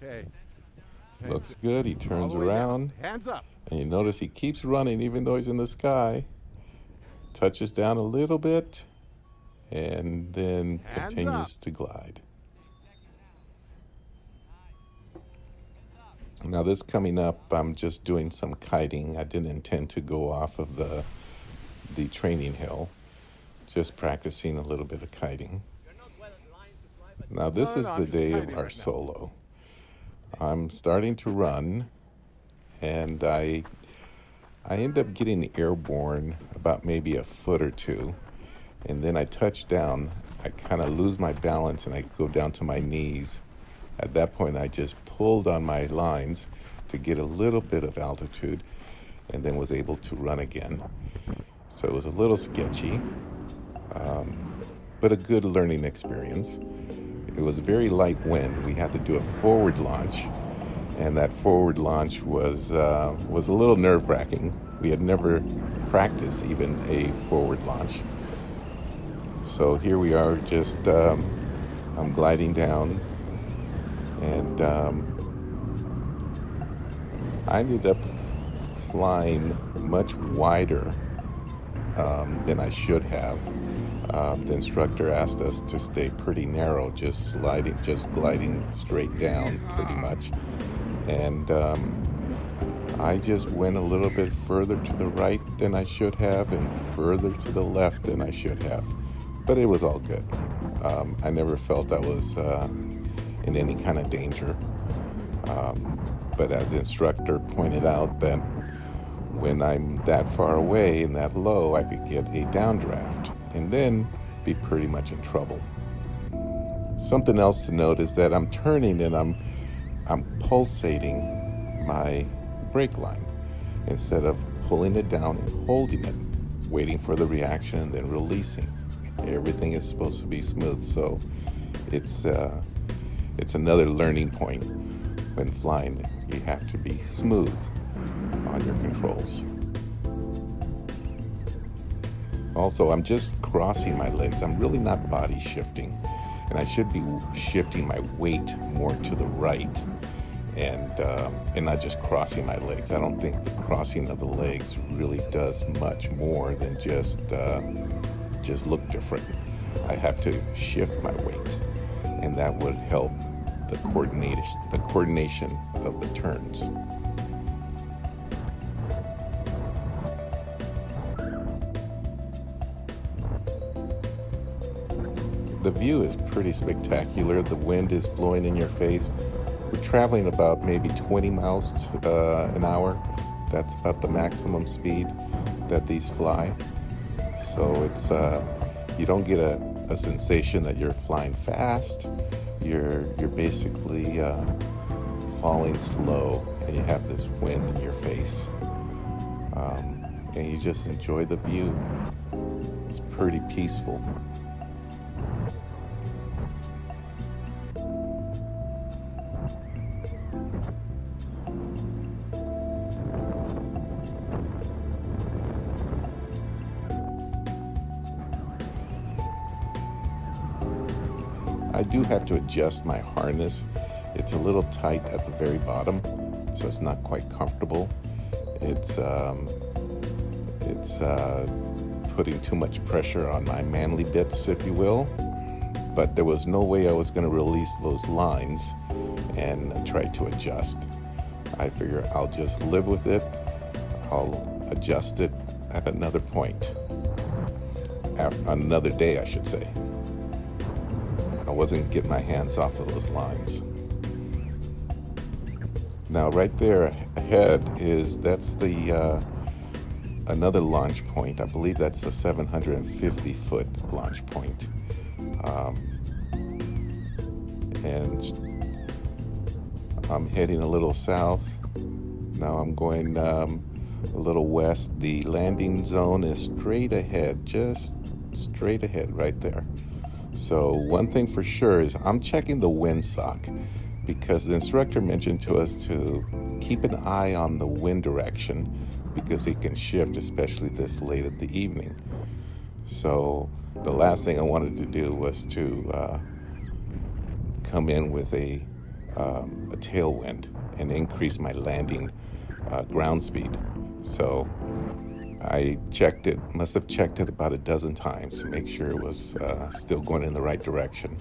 Okay. Looks good. He All turns the way down. around, Hands up. and you notice he keeps running even though he's in the sky. Touches down a little bit, and then Hands up. continues to glide. Now this coming up, I'm just doing some kiting. I didn't intend to go off of the training hill. Just practicing a little bit of kiting. Now this is No, the I'm just day of kiting our right now. solo. I'm starting to run, and I end up getting airborne about maybe a foot or two, and then I touch down. I kind of lose my balance and I go down to my knees. At that point, I just pulled on my lines to get a little bit of altitude, and then was able to run again. So it was a little sketchy, but a good learning experience. It was very light wind. We had to do a forward launch, and that forward launch was a little nerve-wracking. We had never practiced even a forward launch. So here we are, just I'm gliding down, and I ended up flying much wider than I should have. The instructor asked us to stay pretty narrow, just gliding straight down pretty much. And I just went a little bit further to the right than I should have and further to the left than I should have. But it was all good. I never felt I was in any kind of danger. But as the instructor pointed out, that when I'm that far away and that low, I could get a downdraft and then be pretty much in trouble. Something else to note is that I'm turning and I'm pulsating my brake line instead of pulling it down and holding it, waiting for the reaction and then releasing. Everything is supposed to be smooth, so it's another learning point when flying. You have to be smooth on your controls. Also, I'm just crossing my legs. I'm really not body shifting, and I should be shifting my weight more to the right, and not just crossing my legs. I don't think the crossing of the legs really does much more than just look different. I have to shift my weight, and that would help the coordination of the turns. The view is pretty spectacular. The wind is blowing in your face. We're traveling about maybe 20 miles an hour. That's about the maximum speed that these fly. So it's you don't get a sensation that you're flying fast. You're basically falling slow, and you have this wind in your face, and you just enjoy the view. It's pretty peaceful. I do have to adjust my harness. It's a little tight at the very bottom, so it's not quite comfortable. It's putting too much pressure on my manly bits, if you will. But there was no way I was going to release those lines and try to adjust. I figure I'll just live with it. I'll adjust it at another point, another day, I should say. I wasn't getting my hands off of those lines. Now, right there ahead that's the another launch point. I believe that's the 750-foot launch point. And I'm heading a little south. Now I'm going a little west. The landing zone is straight ahead, just straight ahead right there. So one thing for sure is I'm checking the windsock, because the instructor mentioned to us to keep an eye on the wind direction, because it can shift, especially this late at the evening. So the last thing I wanted to do was to come in with a a tailwind and increase my landing ground speed. So I checked it, must have checked it about a dozen times to make sure it was still going in the right direction.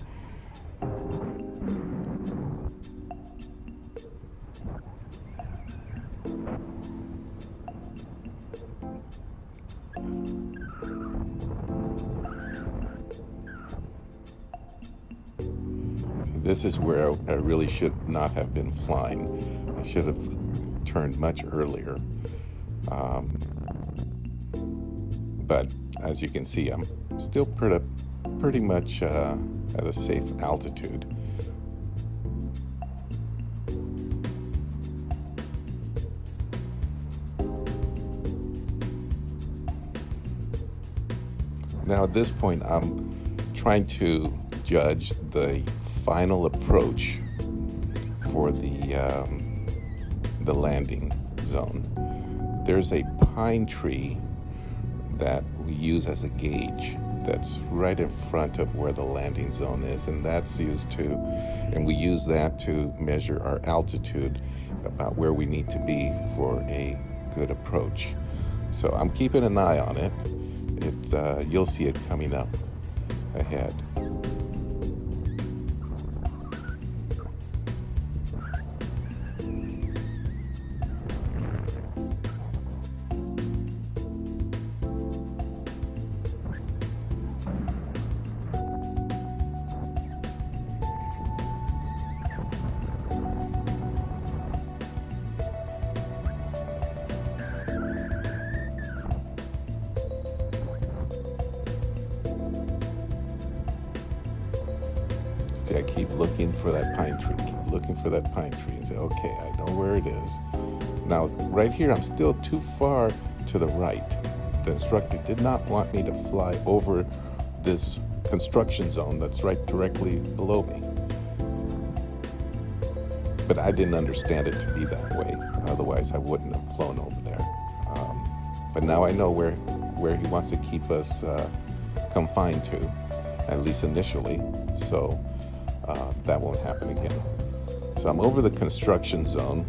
This is where I really should not have been flying. I should have turned much earlier. But as you can see, I'm still pretty much at a safe altitude. Now at this point, I'm trying to judge the final approach for the landing zone. There's a pine tree that we use as a gauge that's right in front of where the landing zone is, and that's used to, and we use that to measure our altitude about where we need to be for a good approach. So I'm keeping an eye on it. You'll see it coming up ahead. See, I keep looking for that pine tree, and say, okay, I know where it is. Now, right here, I'm still too far to the right. The instructor did not want me to fly over this construction zone that's right directly below me. But I didn't understand it to be that way. Otherwise, I wouldn't have flown over there. But now I know where he wants to keep us confined to, at least initially. So that won't happen again. So I'm over the construction zone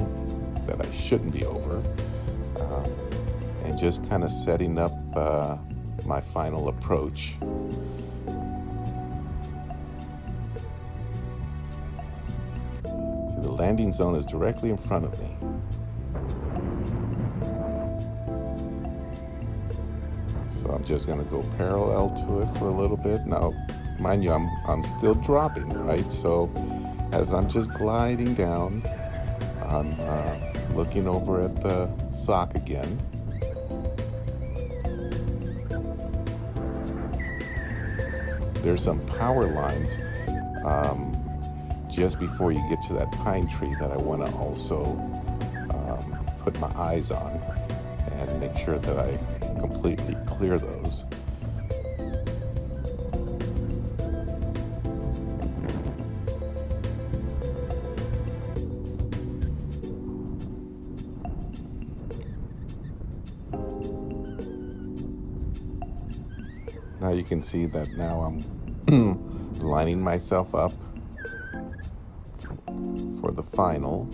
that I shouldn't be over, and just kind of setting up my final approach. So the landing zone is directly in front of me. So I'm just going to go parallel to it for a little bit. Now, mind you, I'm still dropping, right? So as I'm just gliding down, I'm looking over at the sock again. There's some power lines just before you get to that pine tree that I want to also put my eyes on and make sure that I completely clear those. Now you can see that now I'm lining myself up for the final.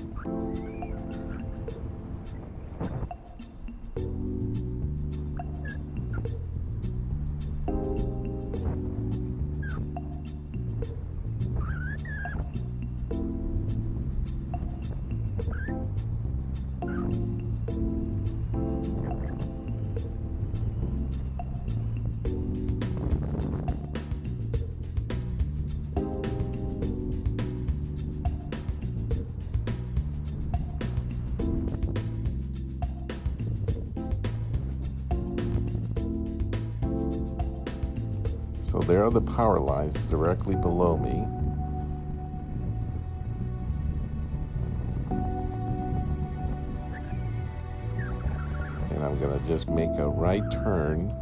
So there are the power lines directly below me. And I'm going to just make a right turn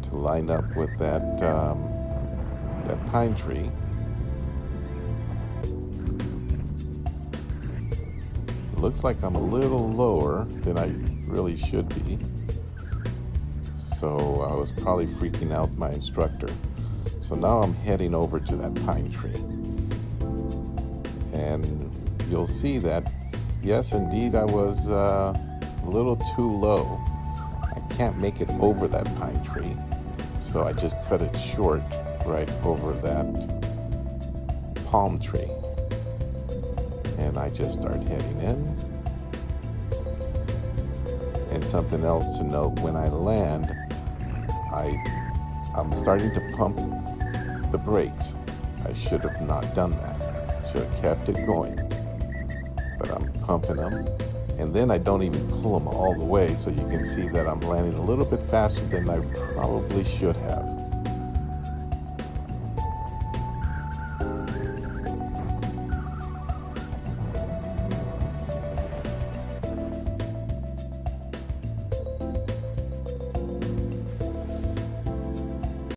to line up with that pine tree. It looks like I'm a little lower than I really should be. So I was probably freaking out my instructor. So now I'm heading over to that pine tree. And you'll see that, yes, indeed, I was a little too low. I can't make it over that pine tree, so I just cut it short right over that palm tree. And I just start heading in. And something else to note, when I land, I'm starting to pump the brakes. I should have not done that. Should have kept it going. But I'm pumping them. And then I don't even pull them all the way, so you can see that I'm landing a little bit faster than I probably should have.